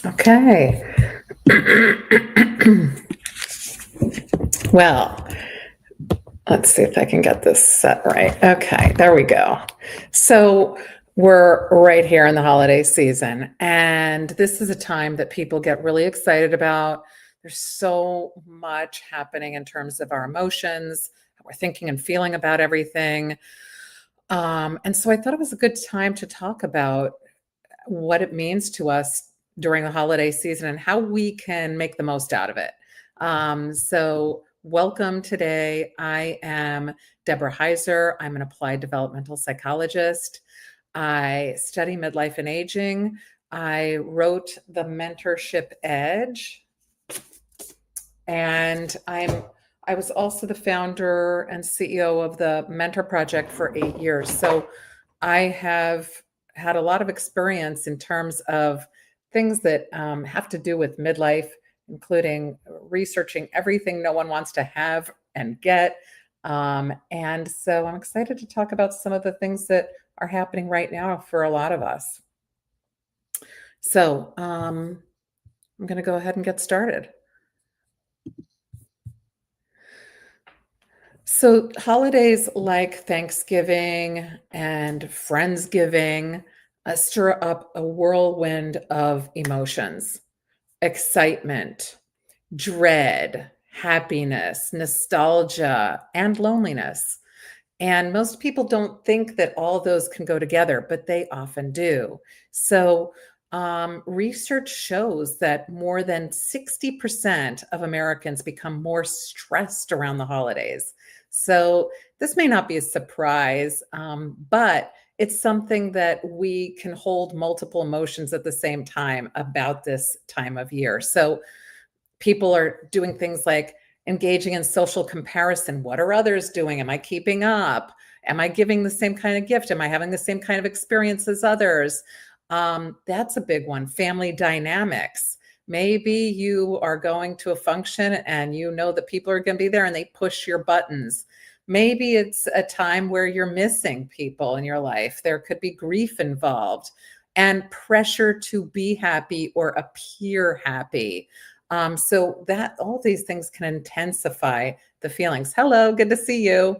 Okay. Well, let's see if I can get this set right. Okay, there we go. So we're right here in the holiday season, and this is a time that people get really excited about. There's so much happening in terms of our emotions, how we're thinking and feeling about everything. And so I thought it was a good time to talk about what it means to us during the holiday season and how we can make the most out of it. Welcome today. I am Deborah Heiser. I'm an applied developmental psychologist. I study midlife and aging. I wrote The Mentorship Edge, and I was also the founder and CEO of the Mentor Project for 8 years. So I have had a lot of experience in terms of things that have to do with midlife, including researching everything no one wants to have and get. And so I'm excited to talk about some of the things that are happening right now for a lot of us. So I'm going to go ahead and get started. So, holidays like Thanksgiving and Friendsgiving stir up a whirlwind of emotions: excitement, dread, happiness, nostalgia, and loneliness. And most people don't think that all those can go together, but they often do. Research shows that more than 60% of Americans become more stressed around the holidays. So, this may not be a surprise, but it's something that we can hold multiple emotions at the same time about this time of year. So, people are doing things like engaging in social comparison. What are others doing? Am I keeping up? Am I giving the same kind of gift? Am I having the same kind of experience as others? That's a big one. Family dynamics. Maybe you are going to a function and you know that people are going to be there and they push your buttons. Maybe it's a time where you're missing people in your life. There could be grief involved and pressure to be happy or appear happy. So that all these things can intensify the feelings. Hello, good to see you.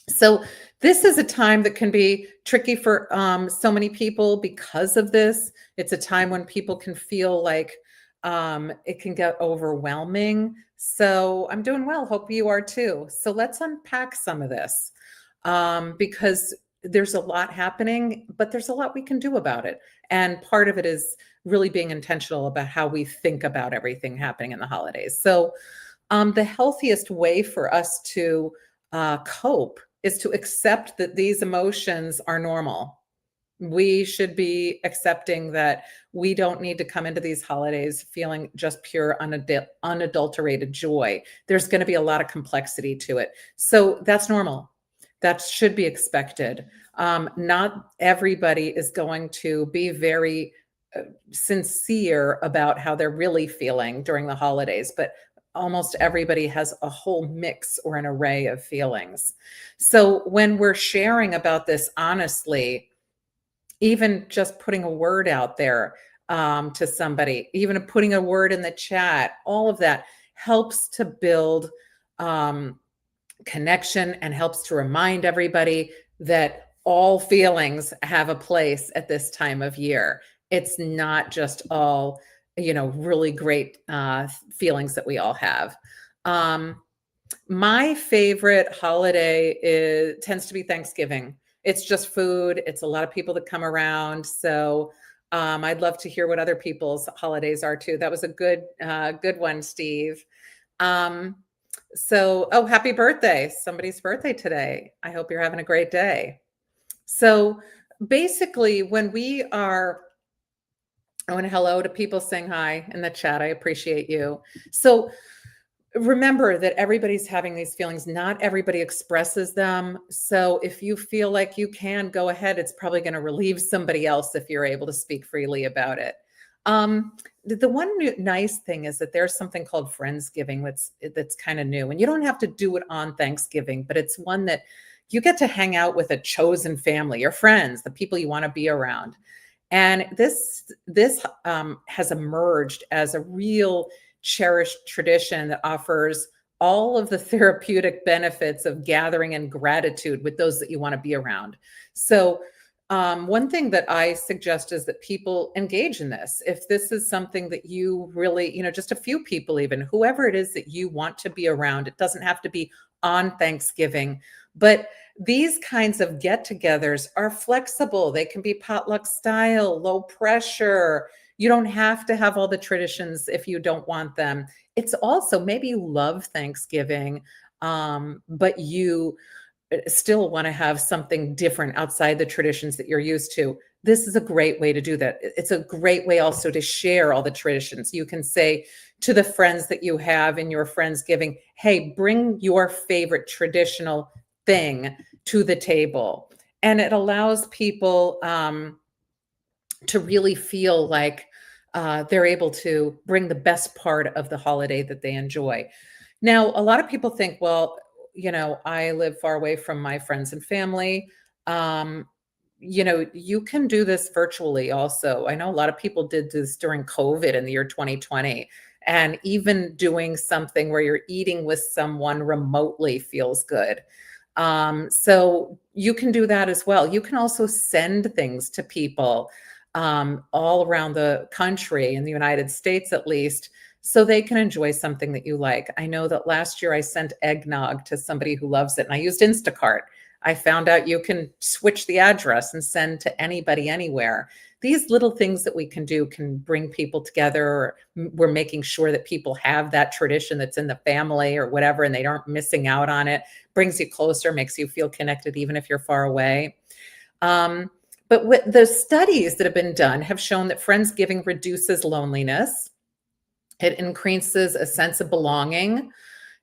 So this is a time that can be tricky for so many people because of this. It's a time when people can feel like it can get overwhelming. So I'm doing well. Hope you are too. So let's unpack some of this because there's a lot happening, but there's a lot we can do about it. And part of it is really being intentional about how we think about everything happening in the holidays. So the healthiest way for us to cope is to accept that these emotions are normal. We should be accepting that we don't need to come into these holidays feeling just pure, unadulterated joy. There's going to be a lot of complexity to it. So that's normal. That should be expected. Not everybody is going to be very sincere about how they're really feeling during the holidays, but almost everybody has a whole mix or an array of feelings. So when we're sharing about this honestly, even just putting a word out there to somebody, even putting a word in the chat, all of that helps to build connection and helps to remind everybody that all feelings have a place at this time of year. It's not just all, really great feelings that we all have. My favorite holiday tends to be Thanksgiving. It's just food. It's a lot of people that come around. So I'd love to hear what other people's holidays are too. That was a good one, Steve. Happy birthday. Somebody's birthday today. I hope you're having a great day. So basically, I want to hello to people saying hi in the chat. I appreciate you. So remember that everybody's having these feelings. Not everybody expresses them. So if you feel like you can go ahead, it's probably going to relieve somebody else if you're able to speak freely about it. The one nice thing is that there's something called Friendsgiving that's kind of new, and you don't have to do it on Thanksgiving, but it's one that you get to hang out with a chosen family, your friends, the people you want to be around. And this has emerged as a real cherished tradition that offers all of the therapeutic benefits of gathering and gratitude with those that you want to be around. So, one thing that I suggest is that people engage in this. If this is something that you really, just a few people, even whoever it is that you want to be around, it doesn't have to be on Thanksgiving, but these kinds of get togethers are flexible. They can be potluck style, low pressure. You don't have to have all the traditions if you don't want them. It's also maybe you love Thanksgiving, but you still want to have something different outside the traditions that you're used to. This is a great way to do that. It's a great way also to share all the traditions. You can say to the friends that you have in your Friendsgiving, hey, bring your favorite traditional thing to the table. And it allows people to really feel like they're able to bring the best part of the holiday that they enjoy. Now, a lot of people think, well, I live far away from my friends and family. Um, you can do this virtually also. I know a lot of people did this during COVID in the year 2020. And even doing something where you're eating with someone remotely feels good. So you can do that as well. You can also send things to people all around the country, in the United States at least, so they can enjoy something that you like. I know that last year I sent eggnog to somebody who loves it, and I used Instacart. I found out you can switch the address and send to anybody anywhere. These little things that we can do can bring people together. Or we're making sure that people have that tradition that's in the family or whatever, and they aren't missing out on it. Brings you closer, makes you feel connected, even if you're far away. But the studies that have been done have shown that Friendsgiving reduces loneliness. It increases a sense of belonging.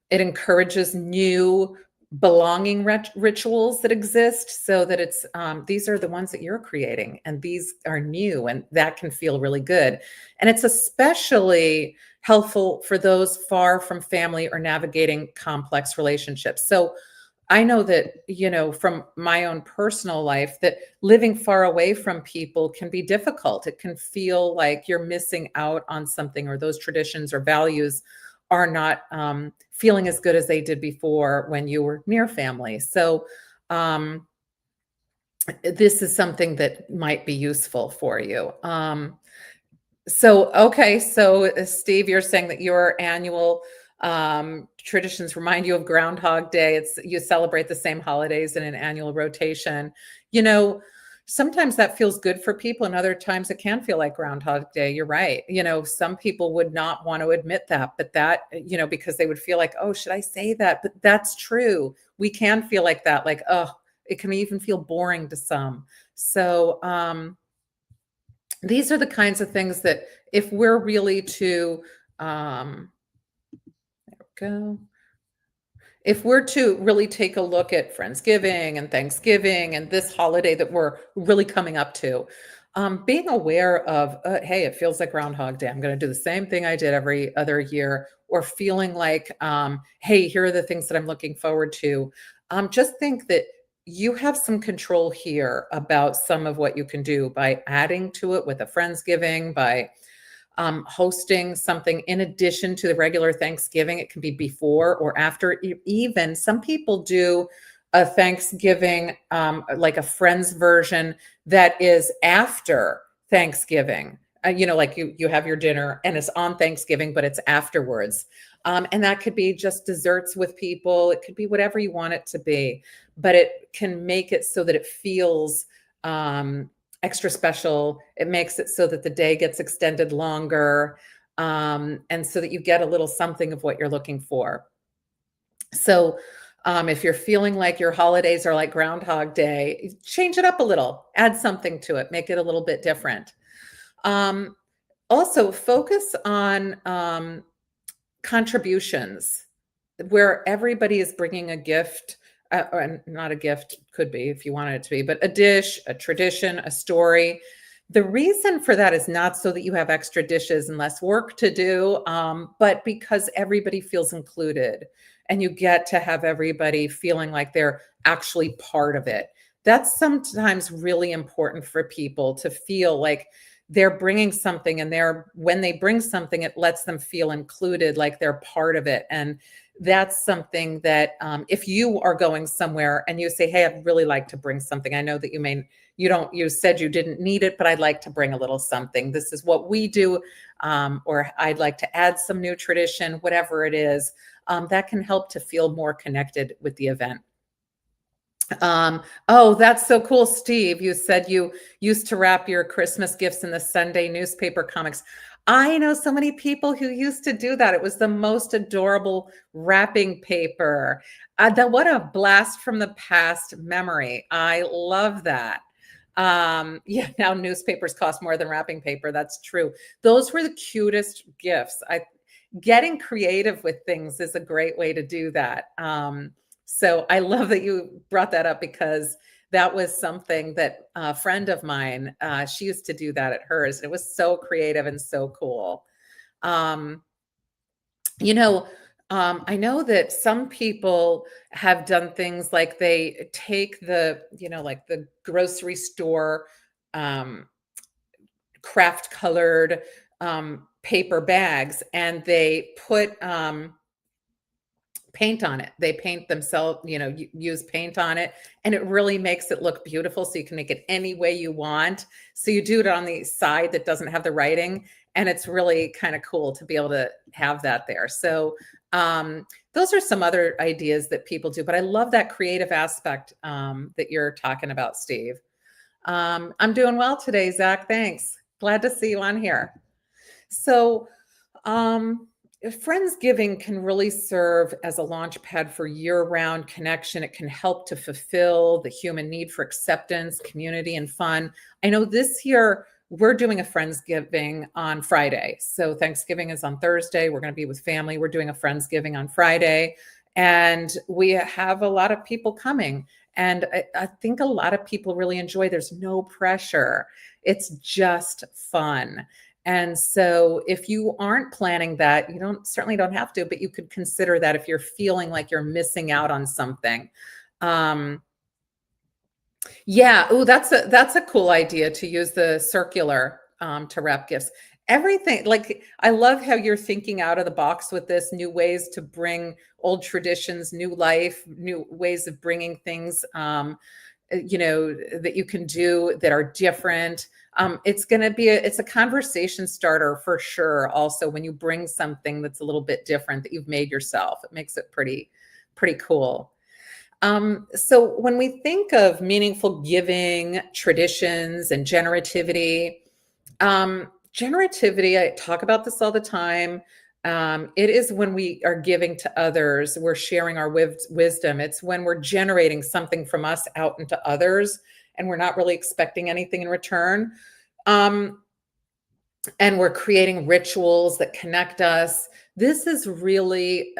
It encourages new belonging rituals that exist, so that it's these are the ones that you're creating, and these are new, and that can feel really good. And it's especially helpful for those far from family or navigating complex relationships. So I know that, from my own personal life, that living far away from people can be difficult. It can feel like you're missing out on something, or those traditions or values are not feeling as good as they did before when you were near family. So this is something that might be useful for you. So Steve, you're saying that your annual traditions remind you of Groundhog Day. You celebrate the same holidays in an annual rotation. You know, Sometimes that feels good for people, and other times it can feel like Groundhog Day. You're right. Some people would not want to admit that, but because they would feel like, oh, should I say that? But that's true. We can feel like that, like, oh, it can even feel boring to some. So, these are the kinds of things that if we're really to, there we go. If we're to really take a look at Friendsgiving and Thanksgiving and this holiday that we're really coming up to, being aware of, hey, it feels like Groundhog Day. I'm going to do the same thing I did every other year, or feeling like, hey, here are the things that I'm looking forward to. Just think that you have some control here about some of what you can do by adding to it with a Friendsgiving, by hosting something in addition to the regular Thanksgiving. It can be before or after. Even some people do a Thanksgiving, like a friends version that is after Thanksgiving. Like you have your dinner and it's on Thanksgiving, but it's afterwards. And that could be just desserts with people. It could be whatever you want it to be, but it can make it so that it feels extra special. It makes it so that the day gets extended longer, and so that you get a little something of what you're looking for. So if you're feeling like your holidays are like Groundhog Day, change it up a little, add something to it, make it a little bit different. Also, focus on contributions where everybody is bringing a gift, or not a gift, could be if you wanted it to be, but a dish, a tradition, a story. The reason for that is not so that you have extra dishes and less work to do, but because everybody feels included and you get to have everybody feeling like they're actually part of it. That's sometimes really important for people to feel like they're bringing something, and when they bring something, it lets them feel included, like they're part of it. And that's something that, if you are going somewhere and you say, "Hey, I'd really like to bring something. I know that you said you didn't need it, but I'd like to bring a little something. This is what we do, or I'd like to add some new tradition," whatever it is, that can help to feel more connected with the event. Oh, that's so cool, Steve. You said you used to wrap your Christmas gifts in the Sunday newspaper comics. I know so many people who used to do that. It was the most adorable wrapping paper. What a blast from the past memory. I love that. Yeah, now newspapers cost more than wrapping paper. That's true. Those were the cutest gifts. Getting creative with things is a great way to do that. So I love that you brought that up, because that was something that a friend of mine, she used to do that at hers. It was so creative and so cool. Um, you know, I know that some people have done things like they take like the grocery store, um, craft colored paper bags, and they put paint on it. They paint themselves, use paint on it, and it really makes it look beautiful. So you can make it any way you want. So you do it on the side that doesn't have the writing, and it's really kind of cool to be able to have that there. So those are some other ideas that people do, but I love that creative aspect that you're talking about, Steve. I'm doing well today, Zach. Thanks. Glad to see you on here. So, Friendsgiving can really serve as a launch pad for year-round connection. It can help to fulfill the human need for acceptance, community, and fun. I know this year we're doing a Friendsgiving on Friday. So Thanksgiving is on Thursday. We're going to be with family. We're doing a Friendsgiving on Friday. And we have a lot of people coming. And I think a lot of people really enjoy. There's no pressure. It's just fun. And so if you aren't planning that, you certainly don't have to, but you could consider that if you're feeling like you're missing out on something. Yeah. Oh, that's a cool idea, to use the circular to wrap gifts. Everything, like, I love how you're thinking out of the box with this, new ways to bring old traditions, new life, new ways of bringing things, that you can do that are different. It's a conversation starter for sure. Also, when you bring something that's a little bit different that you've made yourself, it makes it pretty cool. So when we think of meaningful giving, traditions, and generativity, I talk about this all the time. It is when we are giving to others, we're sharing our wisdom. It's when we're generating something from us out into others, and we're not really expecting anything in return. And we're creating rituals that connect us. This is really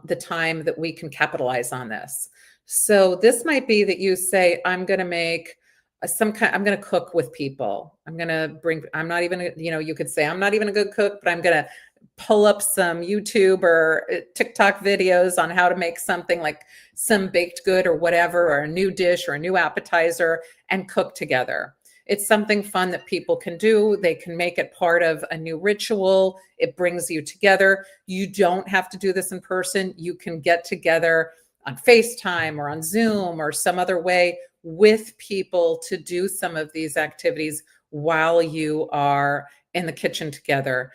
the time that we can capitalize on this. So this might be that you say, I'm going to make I'm going to cook with people. I'm not even, you could say, I'm not even a good cook, but I'm going to pull up some YouTube or TikTok videos on how to make something, like some baked good or whatever, or a new dish or a new appetizer, and cook together. It's something fun that people can do. They can make it part of a new ritual. It brings you together. You don't have to do this in person. You can get together on FaceTime or on Zoom or some other way with people to do some of these activities while you are in the kitchen together.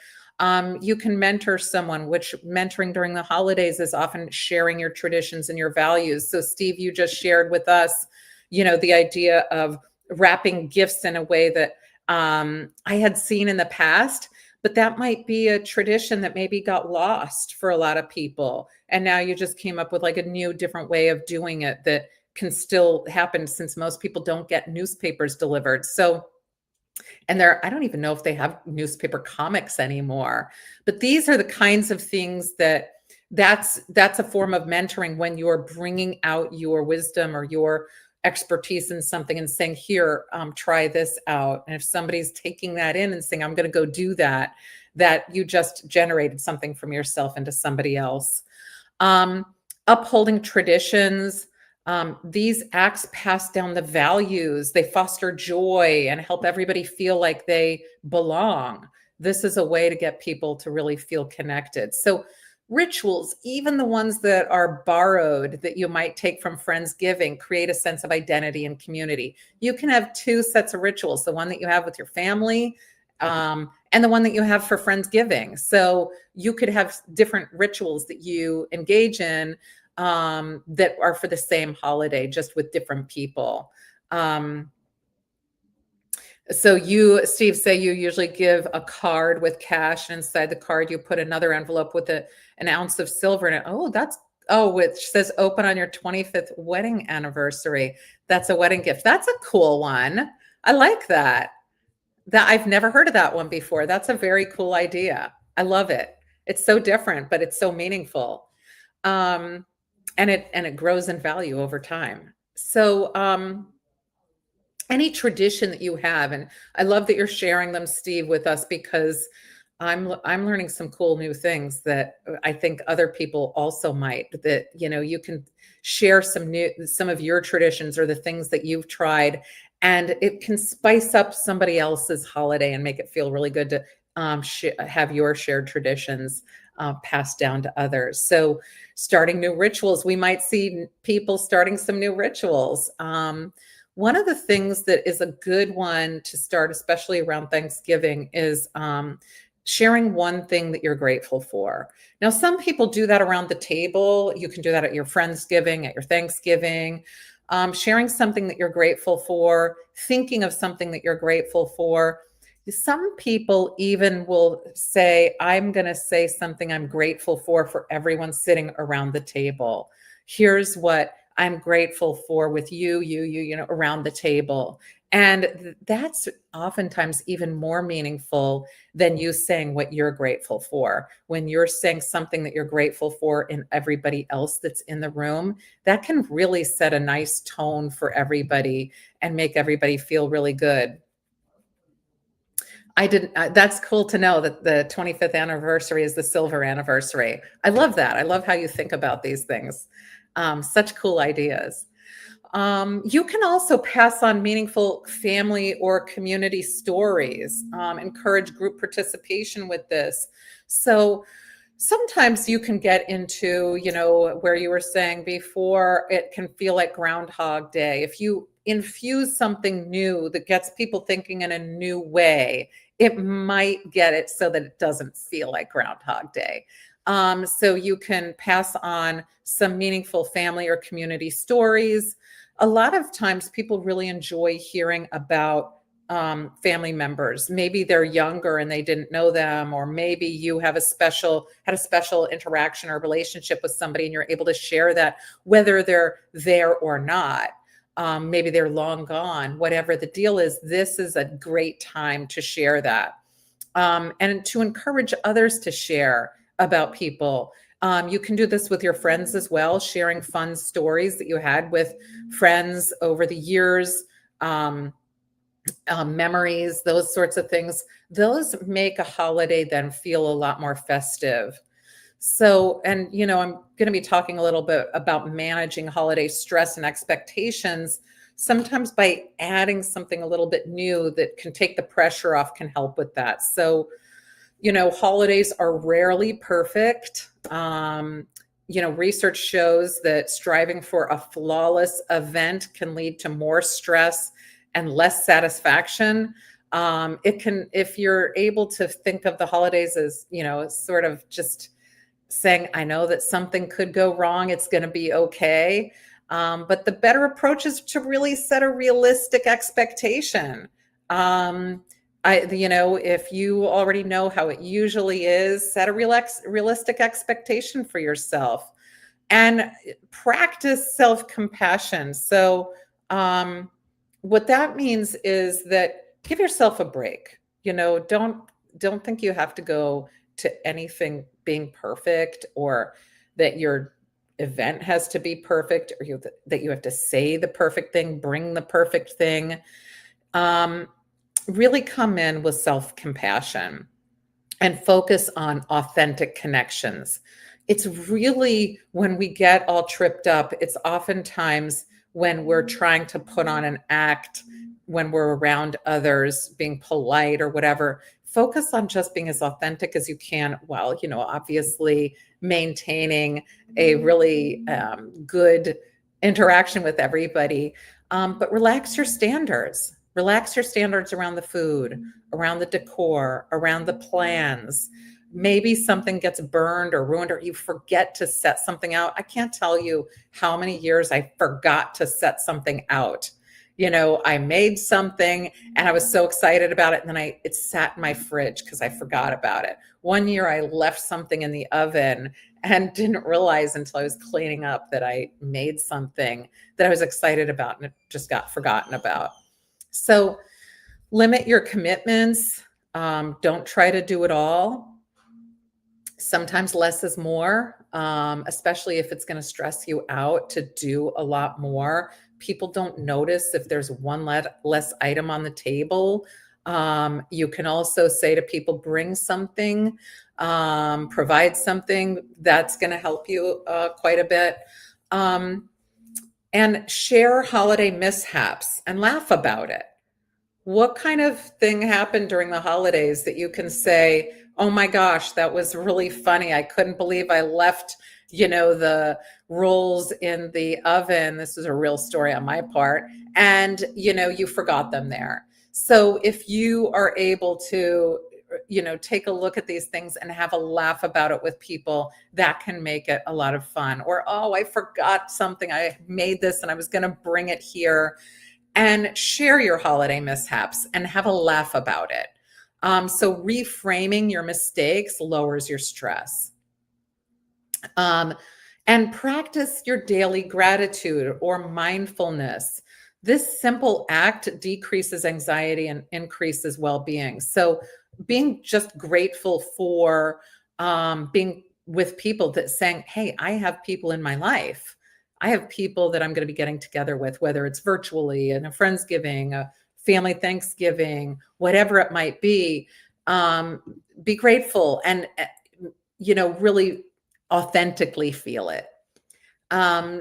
You can mentor someone, which mentoring during the holidays is often sharing your traditions and your values. So Steve, you just shared with us, the idea of wrapping gifts in a way that I had seen in the past, but that might be a tradition that maybe got lost for a lot of people. And now you just came up with like a new, different way of doing it that can still happen, since most people don't get newspapers delivered. So, and I don't even know if they have newspaper comics anymore, but these are the kinds of things that's a form of mentoring, when you're bringing out your wisdom or your expertise in something and saying, here, try this out. And if somebody's taking that in and saying, I'm going to go do that you just generated something from yourself into somebody else. Upholding traditions. These acts pass down the values, they foster joy and help everybody feel like they belong. This is a way to get people to really feel connected. So, rituals, even the ones that are borrowed that you might take from Friendsgiving, create a sense of identity and community. You can have two sets of rituals, the one that you have with your family, and the one that you have for Friendsgiving. So, you could have different rituals that you engage in that are for the same holiday, just with different people. Um, so you, Steve, say you usually give a card with cash, and inside the card you put another envelope with an ounce of silver in it. Oh, which says open on your 25th wedding anniversary. That's a wedding gift. That's a cool one. I like that. That I've never heard of that one before. That's a very cool idea. I love it. It's so different, but it's so meaningful. Um, and it grows in value over time. So any tradition that you have, and I love that you're sharing them, Steve, with us, because I'm learning some cool new things that I think other people also might, that you can share some of your traditions or the things that you've tried, and it can spice up somebody else's holiday and make it feel really good to have your shared traditions passed down to others. So starting new rituals, we might see people starting some new rituals. One of the things that is a good one to start, especially around Thanksgiving, is sharing one thing that you're grateful for. Now, some people do that around the table. You can do that at your Friendsgiving, at your Thanksgiving. Sharing something that you're grateful for, thinking of something that you're grateful for. Some people even will say, I'm going to say something I'm grateful for everyone sitting around the table. Here's what I'm grateful for with you, around the table. And that's oftentimes even more meaningful than you saying what you're grateful for. When you're saying something that you're grateful for in everybody else that's in the room, that can really set a nice tone for everybody and make everybody feel really good. I didn't, that's cool to know that the 25th anniversary is the silver anniversary. I love that. I love how you think about these things. Such cool ideas. You can also pass on meaningful family or community stories, encourage group participation with this. So sometimes you can get into, where you were saying before, it can feel like Groundhog Day. If you infuse something new that gets people thinking in a new way, it might get it so that it doesn't feel like Groundhog Day. So you can pass on some meaningful family or community stories. A lot of times people really enjoy hearing about family members. Maybe they're younger and they didn't know them, or maybe you had a special interaction or relationship with somebody and you're able to share that, whether they're there or not. Maybe they're long gone. Whatever the deal is, this is a great time to share that, and to encourage others to share about people. You can do this with your friends as well, sharing fun stories that you had with friends over the years. Memories, those sorts of things, those make a holiday then feel a lot more festive. So, and I'm going to be talking a little bit about managing holiday stress and expectations. Sometimes by adding something a little bit new that can take the pressure off can help with that. So, holidays are rarely perfect. Research shows that striving for a flawless event can lead to more stress and less satisfaction. It can, if you're able to think of the holidays as, sort of just saying, I know that something could go wrong, it's going to be okay. But the better approach is to really set a realistic expectation. If you already know how it usually is, set a realistic expectation for yourself and practice self-compassion. So, what that means is that give yourself a break. Don't think you have to go to anything being perfect, or that your event has to be perfect, or that you have to say the perfect thing, bring the perfect thing. Really come in with self-compassion and focus on authentic connections. It's really when we get all tripped up, it's oftentimes when we're trying to put on an act, when we're around others, being polite or whatever. Focus on just being as authentic as you can while, obviously maintaining a really good interaction with everybody. But relax your standards. Relax your standards around the food, around the decor, around the plans. Maybe something gets burned or ruined, or you forget to set something out. I can't tell you how many years I forgot to set something out. I made something and I was so excited about it. And then it sat in my fridge because I forgot about it. One year I left something in the oven and didn't realize until I was cleaning up that I made something that I was excited about and it just got forgotten about. So limit your commitments. Don't try to do it all. Sometimes less is more, especially if it's going to stress you out to do a lot more. People don't notice if there's one less item on the table. You can also say to people, bring something, provide something. That's going to help you quite a bit. And share holiday mishaps and laugh about it. What kind of thing happened during the holidays that you can say, oh my gosh, that was really funny. I couldn't believe I left, the rolls in the oven. This is a real story on my part. And, you forgot them there. So if you are able to, take a look at these things and have a laugh about it with people, that can make it a lot of fun. Or, oh, I forgot something. I made this and I was going to bring it here. And share your holiday mishaps and have a laugh about it. So reframing your mistakes lowers your stress. And practice your daily gratitude or mindfulness. This simple act decreases anxiety and increases well-being. So being just grateful for being with people that saying, hey, I have people in my life. I have people that I'm going to be getting together with, whether it's virtually and a Friendsgiving, a family Thanksgiving, whatever it might be. Be grateful and, really authentically feel it.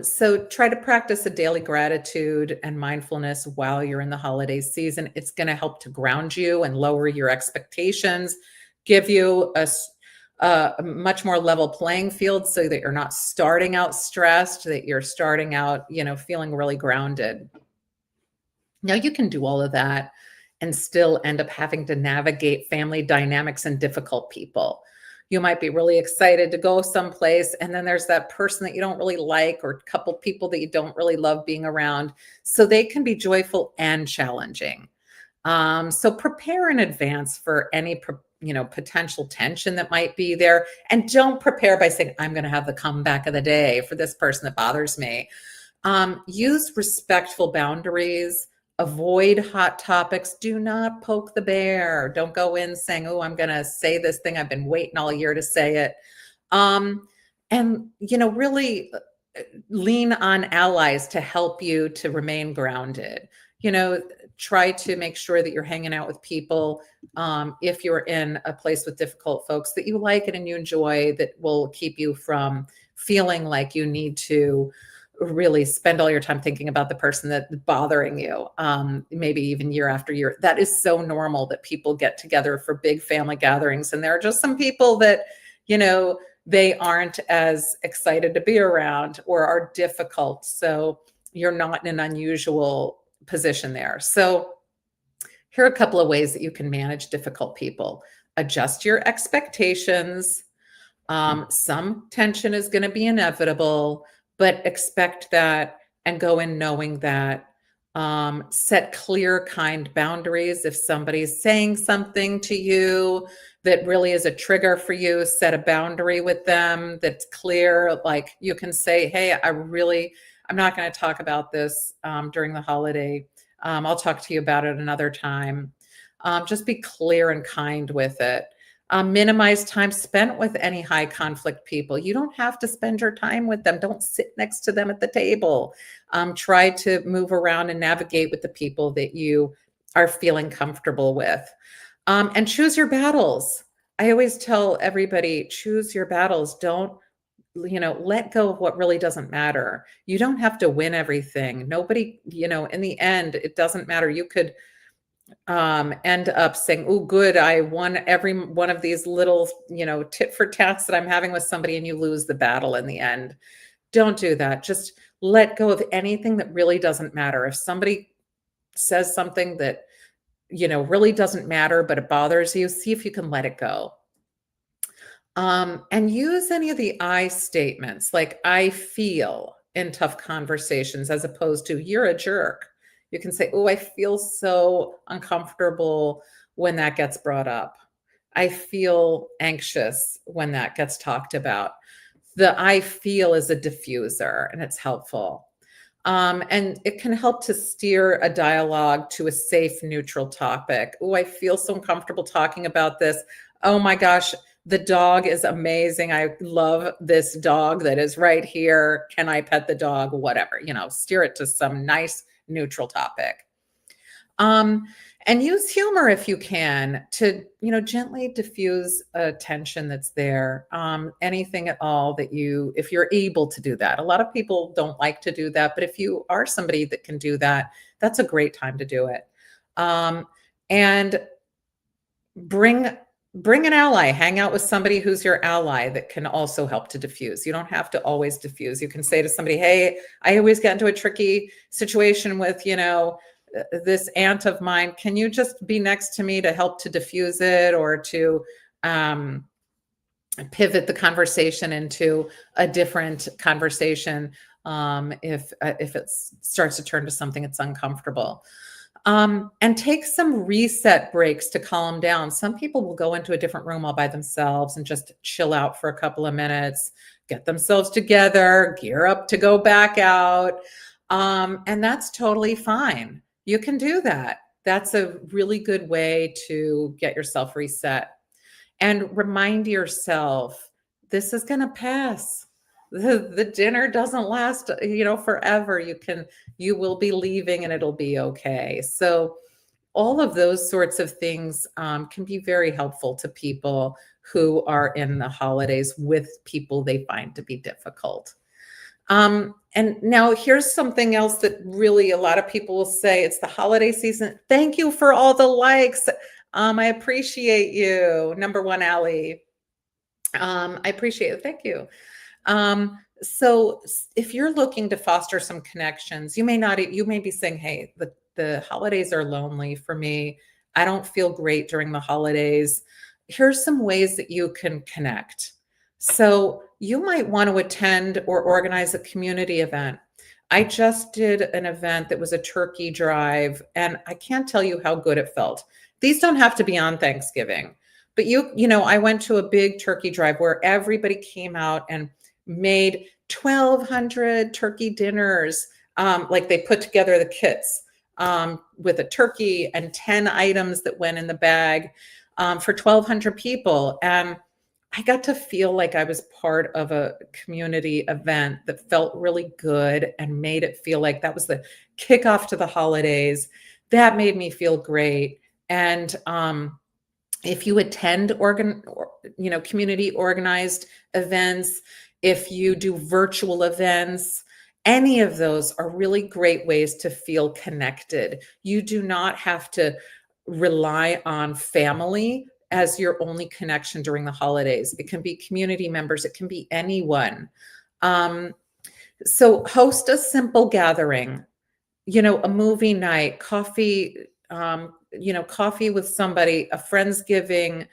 So try to practice a daily gratitude and mindfulness while you're in the holiday season. It's going to help to ground you and lower your expectations, give you a much more level playing field so that you're not starting out stressed, that you're starting out, feeling really grounded. Now you can do all of that and still end up having to navigate family dynamics and difficult people. You might be really excited to go someplace, and then there's that person that you don't really like, or a couple people that you don't really love being around. So they can be joyful and challenging. So prepare in advance for any potential tension that might be there. And don't prepare by saying, I'm going to have the comeback of the day for this person that bothers me. Use respectful boundaries. Avoid hot topics. Do not poke the bear. Don't go in saying, oh, I'm going to say this thing. I've been waiting all year to say it. And, really lean on allies to help you to remain grounded. Try to make sure that you're hanging out with people, if you're in a place with difficult folks, that you like it and you enjoy, that will keep you from feeling like you need to really spend all your time thinking about the person that's bothering you, maybe even year after year. That is so normal that people get together for big family gatherings. And there are just some people that, they aren't as excited to be around or are difficult. So you're not in an unusual position there. So here are a couple of ways that you can manage difficult people. Adjust your expectations. Some tension is going to be inevitable, but expect that and go in knowing that. Set clear, kind boundaries. If somebody's saying something to you that really is a trigger for you, set a boundary with them that's clear. Like you can say, hey, I'm not going to talk about this during the holiday. I'll talk to you about it another time. Just be clear and kind with it. Minimize time spent with any high conflict people. You don't have to spend your time with them. Don't sit next to them at the table. Try to move around and navigate with the people that you are feeling comfortable with. And choose your battles. I always tell everybody, choose your battles. Don't let go of what really doesn't matter. You don't have to win everything. Nobody, in the end, it doesn't matter. You could end up saying, "Oh, good, I won every one of these little, tit for tats that I'm having with somebody," and you lose the battle in the end. Don't do that. Just let go of anything that really doesn't matter. If somebody says something that, really doesn't matter, but it bothers you, see if you can let it go. And use any of the I statements, like "I feel" in tough conversations, as opposed to "you're a jerk." You can say, "Oh, I feel so uncomfortable when that gets brought up. I feel anxious when that gets talked about." The "I feel" is a diffuser and it's helpful. And it can help to steer a dialogue to a safe, neutral topic. "Oh, I feel so uncomfortable talking about this. Oh my gosh, the dog is amazing. I love this dog that is right here. Can I pet the dog?" Whatever, steer it to some nice, neutral topic. Um, and use humor if you can to, gently diffuse a tension that's there. Anything at all that if you're able to do that. A lot of people don't like to do that, but if you are somebody that can do that, that's a great time to do it. And bring bring an ally. Hang out with somebody who's your ally that can also help to diffuse. You don't have to always diffuse. You can say to somebody, "Hey, I always get into a tricky situation with, this aunt of mine. Can you just be next to me to help to diffuse it, or to um, pivot the conversation into a different conversation, if it starts to turn to something that's uncomfortable." And take some reset breaks to calm down. Some people will go into a different room all by themselves and just chill out for a couple of minutes, get themselves together, gear up to go back out. And that's totally fine. You can do that. That's a really good way to get yourself reset. And remind yourself, this is going to pass. The dinner doesn't last, forever. You will be leaving and it'll be okay. So all of those sorts of things can be very helpful to people who are in the holidays with people they find to be difficult. And now here's something else that really a lot of people will say: it's the holiday season. Thank you for all the likes. I appreciate you. Number one, Allie. I appreciate it. Thank you. So if you're looking to foster some connections, you may be saying, "Hey, the holidays are lonely for me. I don't feel great during the holidays." Here's some ways that you can connect. So you might want to attend or organize a community event. I just did an event that was a turkey drive, and I can't tell you how good it felt. These don't have to be on Thanksgiving, but I went to a big turkey drive where everybody came out and made 1,200 turkey dinners. Like they put together the kits with a turkey and 10 items that went in the bag for 1,200 people. And I got to feel like I was part of a community event that felt really good and made it feel like that was the kickoff to the holidays. That made me feel great. And if you attend community organized events, if you do virtual events, any of those are really great ways to feel connected. You do not have to rely on family as your only connection during the holidays. It can be community members, it can be anyone. So host a simple gathering, a movie night, coffee, coffee with somebody, a Friendsgiving.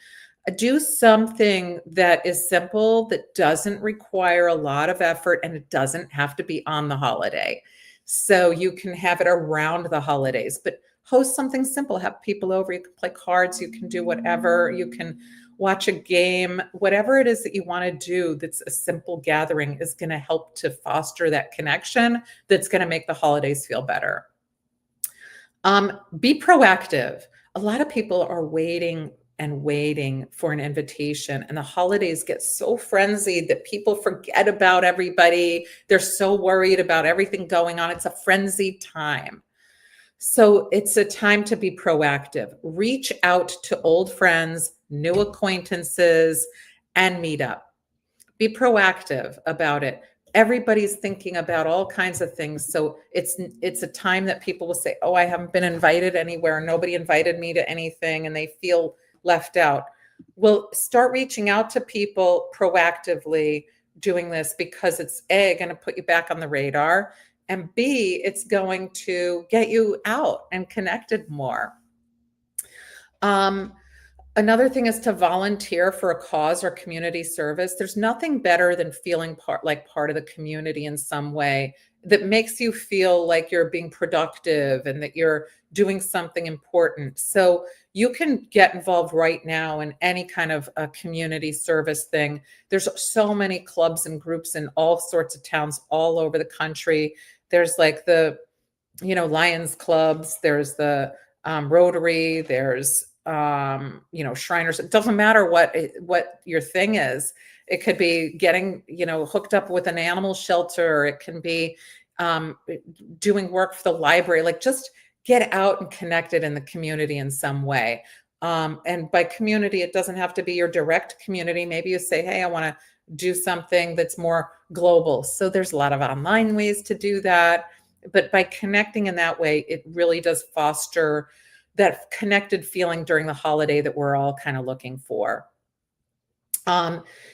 Do something that is simple, that doesn't require a lot of effort, and it doesn't have to be on the holiday. So you can have it around the holidays, but host something simple. Have people over. You can play cards. You can do whatever. You can watch a game. Whatever it is that you want to do that's a simple gathering is going to help to foster that connection that's going to make the holidays feel better. Be proactive. A lot of people are waiting and waiting for an invitation, and the holidays get so frenzied that people forget about everybody. They're so worried about everything going on. It's a frenzied time. So it's a time to be proactive. Reach out to old friends, new acquaintances, and meet up. Be proactive about it. Everybody's thinking about all kinds of things. So it's a time that people will say, "Oh, I haven't been invited anywhere. Nobody invited me to anything," and they feel left out. Well, start reaching out to people proactively doing this, because it's A, going to put you back on the radar, and B, it's going to get you out and connected more. Um, Another thing is to volunteer for a cause or community service. There's nothing better than feeling part of the community in some way that makes you feel like you're being productive and that you're doing something important. So you can get involved right now in any kind of a community service thing. There's so many clubs and groups in all sorts of towns all over the country. There's like the Lions clubs, there's the Rotary, there's Shriners. It doesn't matter what your thing is. It could be getting hooked up with an animal shelter. It can be doing work for the library. Like, just get out and connected in the community in some way. And by community, it doesn't have to be your direct community. Maybe you say, "Hey, I want to do something that's more global." So there's a lot of online ways to do that. But by connecting in that way, it really does foster that connected feeling during the holiday that we're all kind of looking for.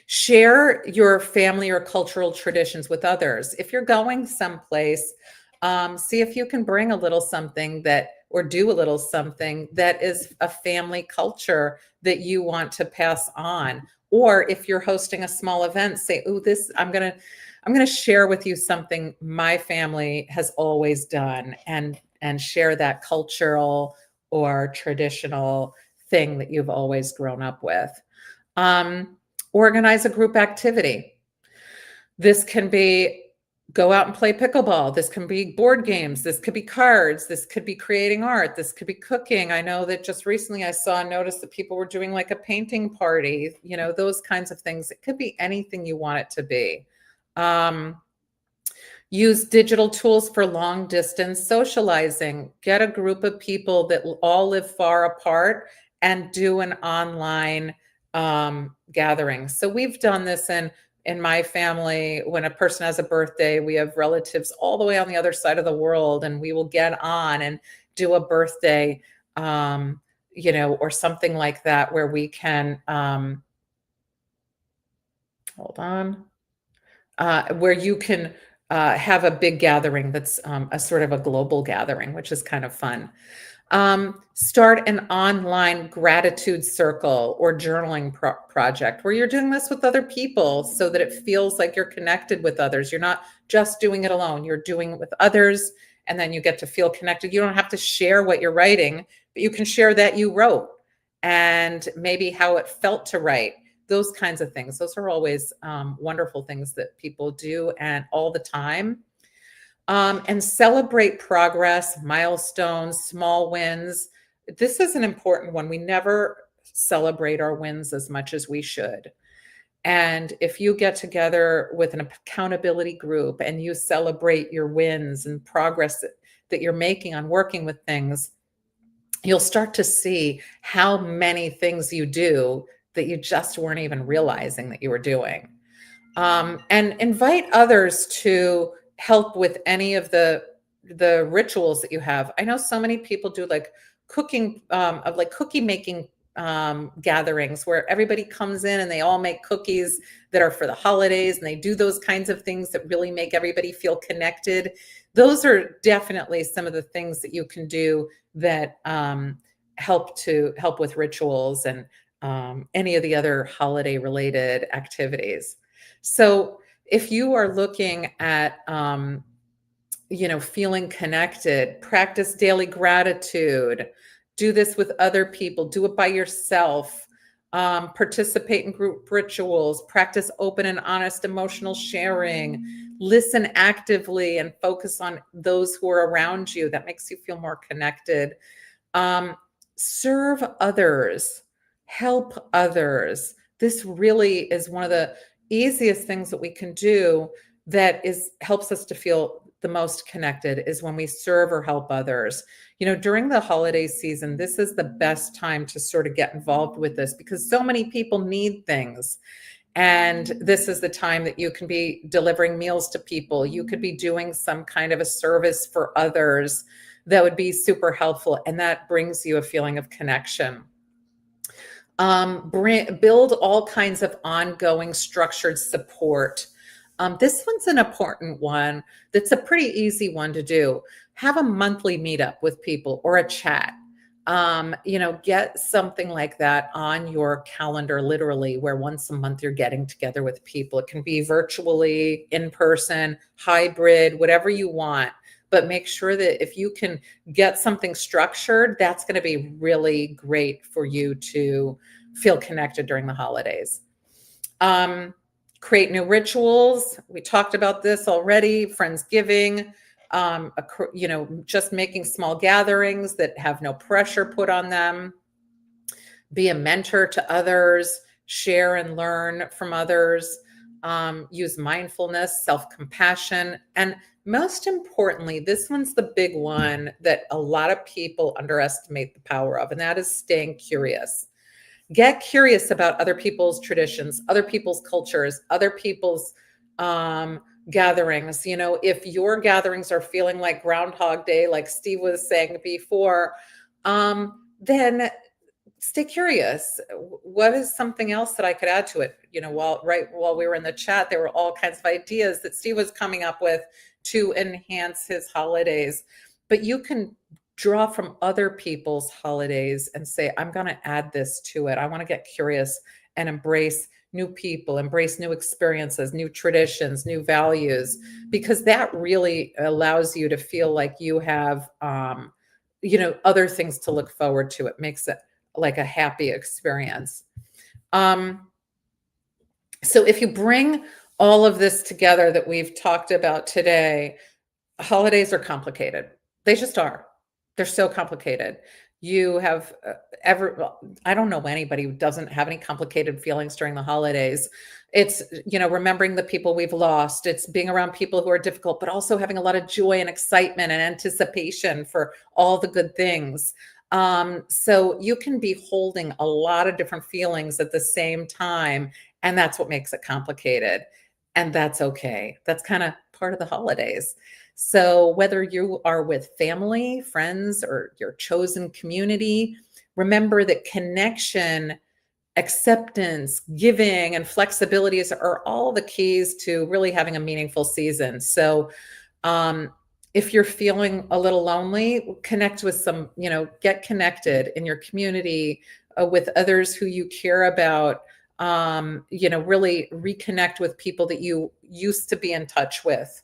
Share your family or cultural traditions with others. If you're going someplace, see if you can bring a little something or do a little something that is a family culture that you want to pass on. Or if you're hosting a small event, say, "Oh, I'm going to share with you something my family has always done," and share that cultural or traditional thing that you've always grown up with. Organize a group activity. This can be go out and play pickleball. This can be board games. This could be cards. This could be creating art. This could be cooking. I know that just recently I saw a notice that people were doing like a painting party, those kinds of things. It could be anything you want it to be. Use digital tools for long distance socializing. Get a group of people that all live far apart and do an online gathering. So we've done this in my family. When a person has a birthday, we have relatives all the way on the other side of the world, and we will get on and do a birthday, or something like that, where we can, where you can have a big gathering that's a sort of a global gathering, which is kind of fun. Start an online gratitude circle or journaling project where you're doing this with other people, so that it feels like you're connected with others. You're not just doing it alone. You're doing it with others, and then you get to feel connected. You don't have to share what you're writing, but you can share that you wrote and maybe how it felt to write. Those kinds of things. Those are always wonderful things that people do, and all the time. And celebrate progress, milestones, small wins. This is an important one. We never celebrate our wins as much as we should. And if you get together with an accountability group and you celebrate your wins and progress that you're making on working with things, you'll start to see how many things you do that you just weren't even realizing that you were doing. And invite others to help with any of the rituals that you have. I know so many people do like cooking, of like cookie making gatherings, where everybody comes in and they all make cookies that are for the holidays, and they do those kinds of things that really make everybody feel connected. Those are definitely some of the things that you can do that help with rituals and any of the other holiday related activities. So if you are looking at, feeling connected, practice daily gratitude, do this with other people, do it by yourself, participate in group rituals, practice open and honest emotional sharing, listen actively and focus on those who are around you. That makes you feel more connected. Serve others, help others. This really is one of the easiest things that we can do that helps us to feel the most connected, is when we serve or help others. During the holiday season, this is the best time to sort of get involved with this, because so many people need things. And this is the time that you can be delivering meals to people. You could be doing some kind of a service for others that would be super helpful. And that brings you a feeling of connection. Build all kinds of ongoing structured support. This one's an important one. That's a pretty easy one to do. Have a monthly meetup with people or a chat. Get something like that on your calendar, literally, where once a month you're getting together with people. It can be virtually, in person, hybrid, whatever you want. But make sure that if you can get something structured, that's going to be really great for you to feel connected during the holidays. Create new rituals. We talked about this already. Friendsgiving, just making small gatherings that have no pressure put on them. Be a mentor to others. Share and learn from others. Use mindfulness, self-compassion, and most importantly, this one's the big one that a lot of people underestimate the power of, and that is staying curious. Get curious about other people's traditions, other people's cultures, other people's gatherings. If your gatherings are feeling like Groundhog Day, like Steve was saying before, then stay curious. What is something else that I could add to it? While we were in the chat, there were all kinds of ideas that Steve was coming up with to enhance his holidays. But you can draw from other people's holidays and say, I'm going to add this to it. I want to get curious and embrace new people, embrace new experiences, new traditions, new values, because that really allows you to feel like you have, other things to look forward to. It makes it like a happy experience. So if you bring all of this together that we've talked about today, holidays are complicated. They just are. They're so complicated. You have I don't know anybody who doesn't have any complicated feelings during the holidays. It's, remembering the people we've lost. It's being around people who are difficult, but also having a lot of joy and excitement and anticipation for all the good things. So you can be holding a lot of different feelings at the same time, and that's what makes it complicated. And that's okay. That's kind of part of the holidays. So whether you are with family, friends, or your chosen community, remember that connection, acceptance, giving, and flexibilities are all the keys to really having a meaningful season. So if you're feeling a little lonely, connect with get connected in your community with others who you care about. Really reconnect with people that you used to be in touch with.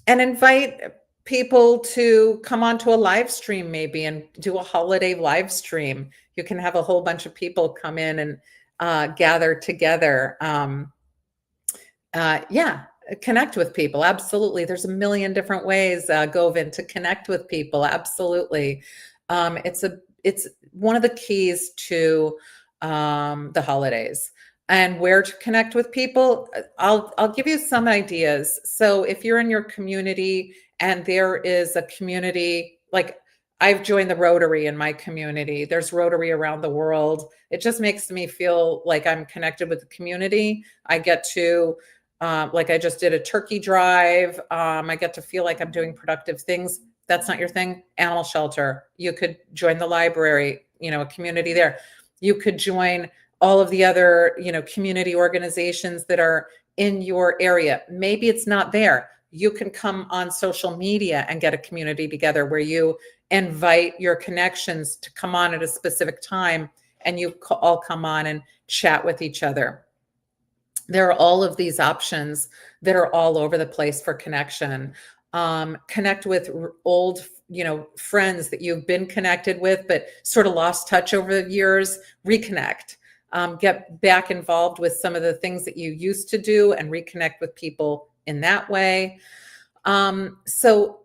And invite people to come onto a live stream maybe and do a holiday live stream. You can have a whole bunch of people come in and gather together. Connect with people. Absolutely. There's a million different ways, Govin, to connect with people. Absolutely. It's one of the keys to the holidays. And where to connect with people, I'll give you some ideas. So if you're in your community and there is a community, like I've joined the Rotary in my community. There's Rotary around the world. It just makes me feel like I'm connected with the community. I get to, like I just did a turkey drive. I get to feel like I'm doing productive things. That's not your thing. Animal shelter. You could join the library, a community there. You could join all of the other, community organizations that are in your area. Maybe it's not there. You can come on social media and get a community together where you invite your connections to come on at a specific time and you all come on and chat with each other. There are all of these options that are all over the place for connection. Connect with old, friends that you've been connected with, but sort of lost touch over the years. Reconnect. Get back involved with some of the things that you used to do and reconnect with people in that way. So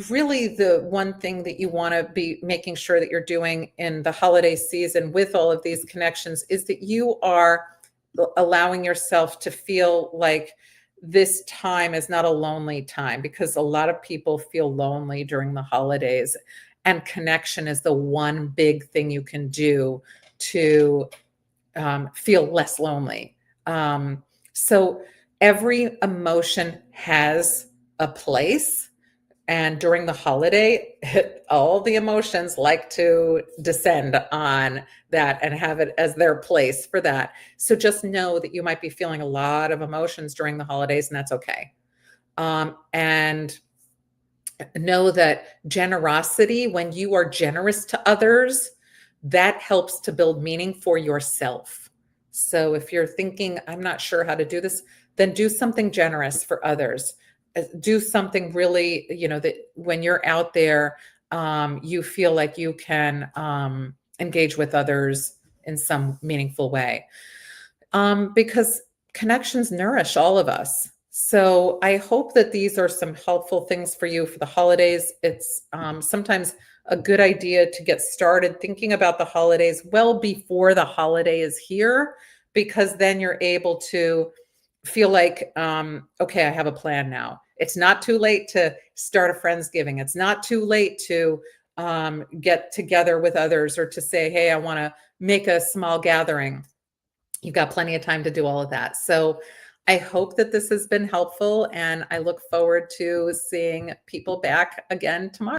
really the one thing that you want to be making sure that you're doing in the holiday season with all of these connections is that you are allowing yourself to feel like this time is not a lonely time, because a lot of people feel lonely during the holidays, and connection is the one big thing you can do to feel less lonely. So every emotion has a place. And during the holiday, all the emotions like to descend on that and have it as their place for that. So just know that you might be feeling a lot of emotions during the holidays, and that's okay. And know that generosity, when you are generous to others, that helps to build meaning for yourself. So if you're thinking, I'm not sure how to do this, then do something generous for others. Do something really, that when you're out there, you feel like you can engage with others in some meaningful way. Because connections nourish all of us. So I hope that these are some helpful things for you for the holidays. It's sometimes a good idea to get started thinking about the holidays well before the holiday is here, because then you're able to feel like, okay, I have a plan now. It's not too late to start a Friendsgiving. It's not too late to get together with others or to say, hey, I want to make a small gathering. You've got plenty of time to do all of that. So I hope that this has been helpful, and I look forward to seeing people back again tomorrow.